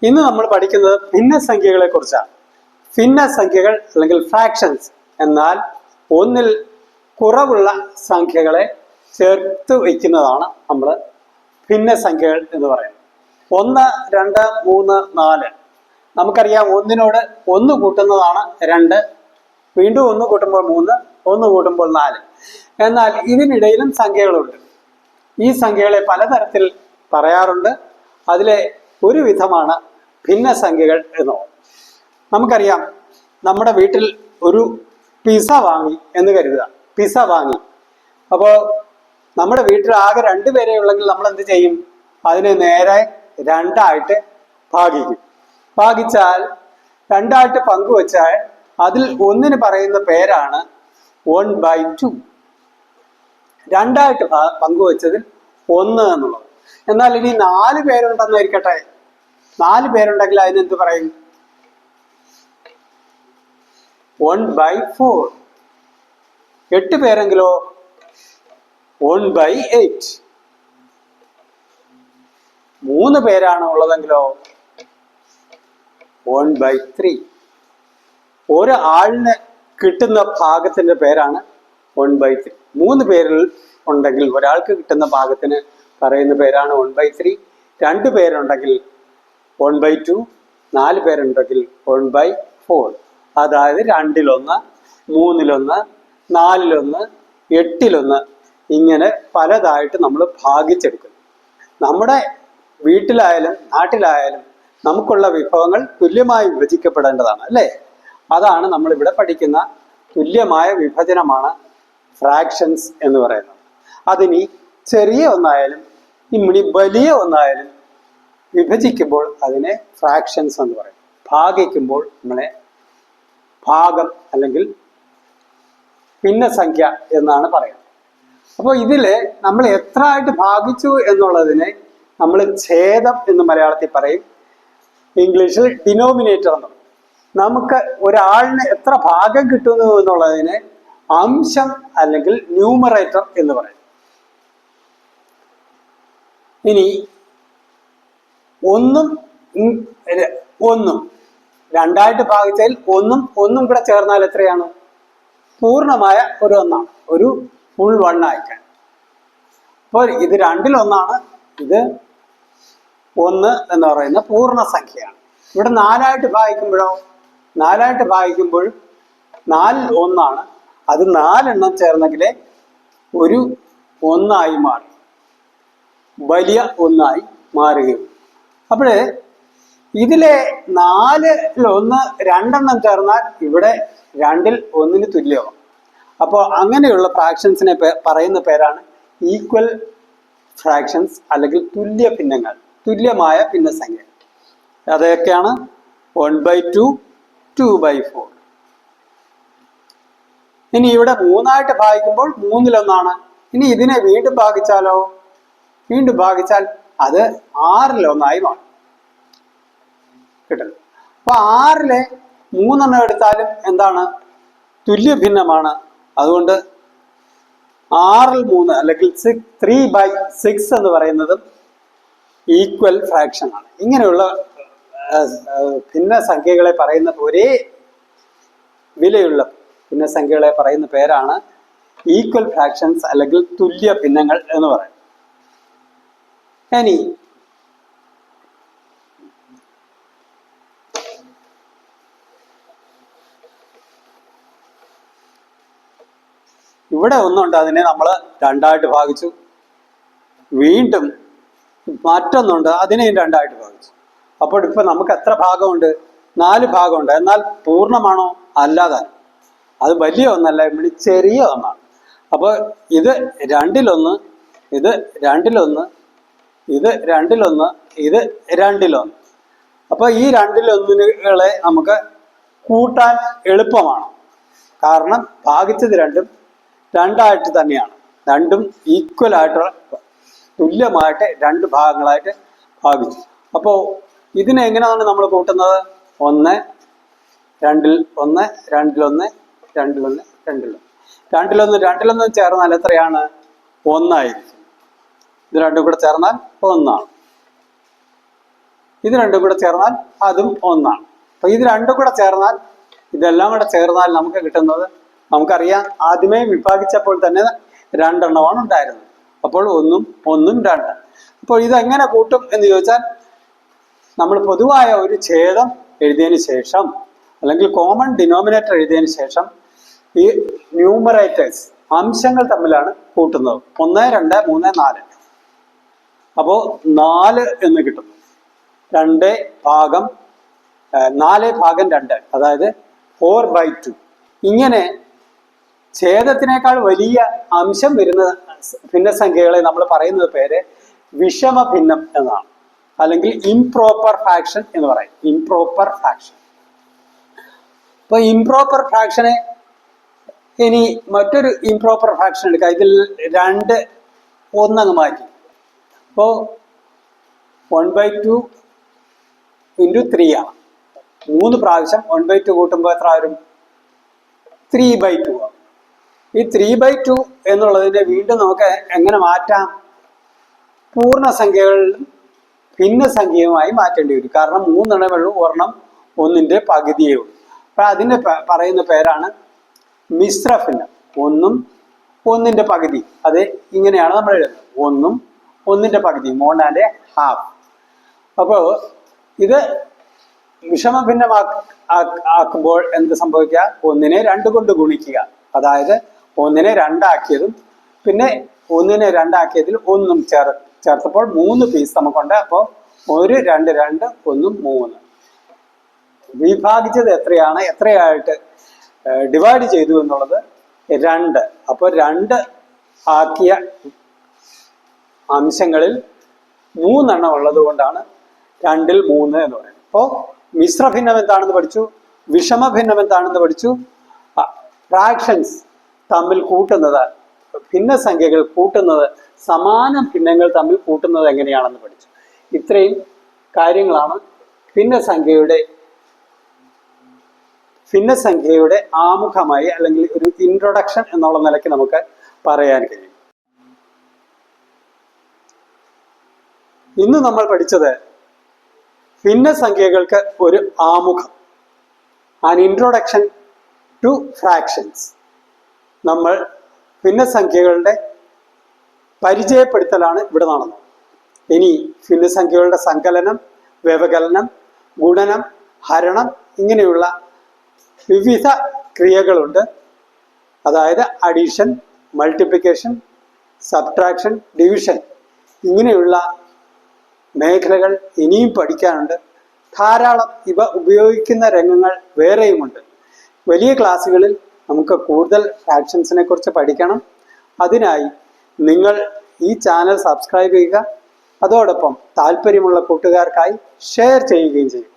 ഇന്ന് നമ്മൾ പഠിക്കുന്നത് ഭിന്നസംഖ്യകളെ കുറിച്ചാണ്. ഭിന്നസംഖ്യകൾ അല്ലെങ്കിൽ ഫ്രാക്ഷൻസ് എന്നാൽ ഒന്നിൽ കുറവുള്ള സംഖ്യകളെ ചേർത്ത് വയ്ക്കുന്നതാണ് നമ്മൾ ഭിന്നസംഖ്യകൾ എന്ന് പറയുന്നത്. 1, 2, 3, 4 നമുക്കറിയാം. ഒന്നിനോട് 1 കൂട്ടുന്നതാണ് 2, വീണ്ടും 1 കൂട്ടുമ്പോൾ 3, 1 കൂട്ടുമ്പോൾ 4. എന്നാൽ ഇതിനിടയിലും സംഖ്യകളുണ്ട്. ഈ സംഖ്യകളെ പലതരത്തിൽ പറയാറുണ്ട്. അതിലെ ഒരു വിധമാണ് ഭിന്നസംഖ്യകൾ എന്ന് പറയുന്നത്. നമുക്കറിയാം, നമ്മുടെ വീട്ടിൽ ഒരു പിസ്സ വാങ്ങി എന്ന് കരുതുക. പിസ്സ വാങ്ങി, അപ്പോൾ നമ്മുടെ വീട്ടിൽ ആകെ 2 പേരേ ഉള്ളെങ്കിൽ നമ്മൾ എന്ത് ചെയ്യും? അതിനെ നേരെ 2ആയിട്ട് ഭാഗിക്കും. ഭാഗിച്ചാൽ 2ആയിട്ട് പങ്കുവച്ചാൽ അതിൽ ഒന്നിന് പറയുന്ന പേരാണ് 1/2. 2ആയിട്ട് പങ്കുവച്ചതിൽ 1 എന്നുള്ളത്. എന്നാൽ ഇനി 4 പേരുണ്ടെന്നായിരിക്കട്ടെ. 4 പേരുണ്ടെങ്കിൽ അതിനെന്ത് പറയും? 1/4. 8 പേരെങ്കിലോ 1/8. 3 പേരാണ് ഉള്ളതെങ്കിലോ 1/3. ഒരാളിന് കിട്ടുന്ന ഭാഗത്തിന്റെ പേരാണ് 1/3. 3 പേരിൽ ഉണ്ടെങ്കിൽ ഒരാൾക്ക് കിട്ടുന്ന ഭാഗത്തിന് പറയുന്ന പേരാണ് 1/3. 2 പേരുണ്ടെങ്കിൽ 1/2. 4 പേരുണ്ടെങ്കിൽ 1/4. അതായത് 2-1, 3-1, 4-1, 8-1 ഇങ്ങനെ പലതായിട്ട് നമ്മൾ ഭാഗിച്ചെടുക്കും. നമ്മുടെ വീട്ടിലായാലും നാട്ടിലായാലും നമുക്കുള്ള വിഭവങ്ങൾ തുല്യമായി വിഭജിക്കപ്പെടേണ്ടതാണ്, അല്ലേ? അതാണ് നമ്മളിവിടെ പഠിക്കുന്ന തുല്യമായ വിഭജനമാണ് ഫ്രാക്ഷൻസ് എന്ന് പറയുന്നത്. അതിനി ചെറിയ ഒന്നായാലും ഇനി വലിയ ഒന്നായാലും വിഭജിക്കുമ്പോൾ അതിനെ ഫ്രാക്ഷൻസ് എന്ന് പറയും. ഭാഗിക്കുമ്പോൾ നമ്മളെ ഭാഗം അല്ലെങ്കിൽ ഭിന്നസംഖ്യ എന്നാണ് പറയുന്നത്. അപ്പോൾ ഇതില് നമ്മൾ എത്ര ആയിട്ട് ഭാഗിച്ചു എന്നുള്ളതിനെ നമ്മൾ ഛേദം എന്ന് മലയാളത്തിൽ പറയും, ഇംഗ്ലീഷിൽ ഡിനോമിനേറ്റർ എന്ന് പറയും. നമുക്ക് ഒരാളിന് എത്ര ഭാഗം കിട്ടുന്നു എന്നുള്ളതിനെ അംശം അല്ലെങ്കിൽ ന്യൂമറേറ്റർ എന്ന് പറയും. ഇനി 1 2ആയിട്ട് ഭാഗിച്ചാൽ 1 കൂടെ ചേർന്നാൽ എത്രയാണ്? പൂർണ്ണമായ ഒരു 1ആണ്, ഒരു ഫുൾ 1 ആയിക്കാൻ. അപ്പോൾ ഇത് 2-1, ഇത് 1 എന്ന് പറയുന്ന പൂർണ്ണസംഖ്യയാണ്. ഇവിടെ 4ആയിട്ട് ഭാഗിക്കുമ്പോഴോ 4 1ആണ്. അത് 4 എണ്ണം ചേർന്നെങ്കിലേ ഒരു 1 മാറി, വലിയ 1 മാറുകയും. അപ്പോൾ ഇതിലെ 4-1 2 ചേർന്നാൽ ഇവിടെ 2-1 തുല്യമാവും. അപ്പോൾ അങ്ങനെയുള്ള ഫ്രാക്ഷൻസിനെ പറയുന്ന പേരാണ് ഈക്വൽ ഫ്രാക്ഷൻസ് അല്ലെങ്കിൽ തുല്യ ഭിന്നങ്ങൾ, തുല്യമായ ഭിന്നസംഖ്യ. അതൊക്കെയാണ് 1/2, 2/4. ഇനി ഇവിടെ 3ആയിട്ട് ഭാഗിക്കുമ്പോൾ 3-1. ഇനി ഇതിനെ വീണ്ടും ഭാഗിച്ചാലോ? വീണ്ടും ഭാഗിച്ചാൽ അത് 6-1 മാറും, കിട്ടുന്നത്. അപ്പൊ 6-ലെ 3 എടുത്താലും എന്താണ്? തുല്യ ഭിന്നമാണ്. അതുകൊണ്ട് 6-3 അല്ലെങ്കിൽ 3/6 എന്ന് പറയുന്നതും ഈക്വൽ ഫ്രാക്ഷൻ ആണ്. ഇങ്ങനെയുള്ള ഭിന്നസംഖ്യകളെ പറയുന്ന ഒരേ വിലയുള്ള ഭിന്നസംഖ്യകളെ പറയുന്ന പേരാണ് ഈക്വൽ ഫ്രാക്ഷൻസ് അല്ലെങ്കിൽ തുല്യ ഭിന്നങ്ങൾ എന്ന് പറയും. ഇനി ഇവിടെ ഒന്നുണ്ട്, അതിനെ നമ്മൾ 2ആയിട്ട് ഭാഗിച്ചു. വീണ്ടും മറ്റൊന്നുണ്ട്, അതിനെയും 2ആയിട്ട് ഭാഗിച്ചു. അപ്പോൾ ഇപ്പൊ നമുക്ക് എത്ര ഭാഗമുണ്ട്? 4 ഭാഗമുണ്ട്. എന്നാൽ പൂർണ്ണമാണോ? അല്ലാതെ. അത് വലിയ 1അല്ല, ഇവിടെ ചെറിയ 1ആണ്. അപ്പോൾ ഇത് 2-1, ഇത് 2-1, ഇത് 2-1, ഇത് 2-1. അപ്പൊ ഈ 2-1കളെ നമുക്ക് കൂട്ടാൻ എളുപ്പമാണ്. കാരണം ഭാഗിച്ചത് 2ആയിട്ട് തന്നെയാണ്. 2ഉം ഈക്വൽ ആയിട്ടുള്ള തുല്യമായിട്ട് 2 ഭാഗങ്ങളായിട്ട് ഭാഗിച്ചു. അപ്പോൾ ഇതിനെ എങ്ങനെയാണ് നമ്മൾ കൂട്ടുന്നത്? 1, 2-1, 2-1, 2-1, 2-1. 2-1 ചേർന്നാൽ എത്രയാണ്? 1 ആയിരിക്കും. ഇത് 2 കൂടെ ചേർന്നാൽ 1 ആണ്. ഇത് രണ്ടും കൂടെ ചേർന്നാൽ അതും ഒന്നാണ്. അപ്പൊ ഇത് രണ്ടും കൂടെ ചേർന്നാൽ, ഇതെല്ലാം കൂടെ ചേർന്നാൽ നമുക്ക് കിട്ടുന്നത്, നമുക്കറിയാം ആദ്യമേ വിഭാഗിച്ചപ്പോൾ തന്നെ രണ്ടെണ്ണമാണ് ഉണ്ടായിരുന്നത്. അപ്പോൾ ഒന്നും ഒന്നും രണ്ട്. അപ്പോൾ ഇതെങ്ങനെ കൂട്ടും എന്ന് ചോദിച്ചാൽ, നമ്മൾ പൊതുവായ ഒരു ഛേദം എഴുതിയതിന് ശേഷം, അല്ലെങ്കിൽ കോമൺ ഡിനോമിനേറ്റർ എഴുതിയതിന് ശേഷം, ഈ ന്യൂമറേറ്റേഴ്സ് അംശങ്ങൾ തമ്മിലാണ് കൂട്ടുന്നത്. 1, 2, 3, 4. അപ്പോൾ 4 എന്ന് കിട്ടും. 4 ഭാഗം 2, അതായത് 4/2. ഇങ്ങനെ ഛേദത്തിനേക്കാൾ വലിയ അംശം വരുന്ന ഭിന്നസംഖ്യകളെ നമ്മൾ പറയുന്നത് പേര് വിഷമ ഭിന്നം എന്നാണ്, അല്ലെങ്കിൽ ഇംപ്രോപ്പർ ഫ്രാക്ഷൻ എന്ന് പറയും. Improper fraction. അപ്പൊ ഇംപ്രോപ്പർ ഫ്രാക്ഷനെ ഇനി മറ്റൊരു ഇംപ്രോപ്പർ ഫ്രാക്ഷൻ എടുക്കാം. ഇതിൽ 2 ഒന്നങ്ങ് മാറ്റി. അപ്പോൾ 1/2 × 3 ആണ്. 3 പ്രാവശ്യം 1/2 കൂട്ടുമ്പോൾ എത്ര വരും? 3/2 ആണ്. ഈ 3/2 എന്നുള്ളതിനെ വീണ്ടും നമുക്ക് എങ്ങനെ മാറ്റാം? പൂർണ്ണസംഖ്യകളിലും ഭിന്നസംഖ്യയുമായി മാറ്റേണ്ടി വരും. കാരണം 3 എണ്ണമേ ഉള്ളൂ, ഒരെണ്ണം 1ന്റെ പകുതിയേ ഉള്ളൂ. അപ്പൊ അതിനെ പറയുന്ന പേരാണ് മിശ്രഭിന്നം. 1 1ന്റെ പകുതി. അത് ഇങ്ങനെയാണ് നമ്മൾ എഴുതുന്നത്. 1 1ന്റെ പകുതി, 1.5. അപ്പോൾ ഇത് വിഷമഭിന്നമാക്കുമ്പോൾ എന്ത് സംഭവിക്കുക? 1നെ 2 കൊണ്ട് ഗുണിക്കുക. അതായത് 1നെ 2 ആക്കിയതും പിന്നെ 1നെ 2 ആക്കിയതിൽ 1 ചേർത്തപ്പോൾ 3 പീസ് നമുക്കുണ്ട്. അപ്പോൾ 1 2 2 1 3. വിഭാഗിച്ചത് എത്രയായിട്ട് ഡിവൈഡ് ചെയ്തു എന്നുള്ളത് 2. അപ്പോൾ 2 ആക്കിയ അംശങ്ങളിൽ 3 എണ്ണം ഉള്ളത് കൊണ്ടാണ് 2ൽ 3 എന്ന് പറയുന്നത്. അപ്പോൾ മിശ്രഭിന്നം എന്താണെന്ന് പഠിച്ചു, വിഷമഭിന്നം എന്താണെന്ന് പഠിച്ചു, ഫ്രാക്ഷൻസ് തമ്മിൽ കൂട്ടുന്നത്, ഭിന്നസംഖ്യകൾ കൂട്ടുന്നത്, സമാന ഭിന്നങ്ങൾ തമ്മിൽ കൂട്ടുന്നത് എങ്ങനെയാണെന്ന് പഠിച്ചു. ഇത്രയും കാര്യങ്ങളാണ് ഭിന്നസംഖ്യയുടെ ആമുഖമായി, അല്ലെങ്കിൽ ഒരു ഇൻട്രൊഡക്ഷൻ എന്നുള്ള നിലയ്ക്ക് നമുക്ക് പറയാൻ കഴിയും. ഇന്ന് നമ്മൾ പഠിച്ചത് ഭിന്നസംഖ്യകൾക്ക് ഒരു ആമുഖം, ആൻ ഇൻട്രൊഡക്ഷൻ ടു ഫ്രാക്ഷൻസ്. നമ്മൾ ഭിന്നസംഖ്യകളുടെ പരിചയപ്പെടുത്തലാണ് ഇവിടെ നടന്നത്. ഇനി ഭിന്നസംഖ്യകളുടെ സങ്കലനം, വ്യവകലനം, ഗുണനം, ഹരണം ഇങ്ങനെയുള്ള വിവിധ ക്രിയകളുണ്ട്. അതായത് അഡീഷൻ, മൾട്ടിപ്ലിക്കേഷൻ, സബ്ട്രാക്ഷൻ, ഡിവിഷൻ ഇങ്ങനെയുള്ള മേഖലകൾ ഇനിയും പഠിക്കാനുണ്ട്. ധാരാളം ഇവ ഉപയോഗിക്കുന്ന രംഗങ്ങൾ വേറെയുമുണ്ട്. വലിയ ക്ലാസ്സുകളിൽ നമുക്ക് കൂടുതൽ ഫ്രാക്ഷൻസിനെ കുറിച്ച് പഠിക്കണം. അതിനായി നിങ്ങൾ ഈ ചാനൽ സബ്സ്ക്രൈബ് ചെയ്യുക. അതോടൊപ്പം താല്പര്യമുള്ള കൂട്ടുകാർക്കായി ഷെയർ ചെയ്യുകയും ചെയ്യും.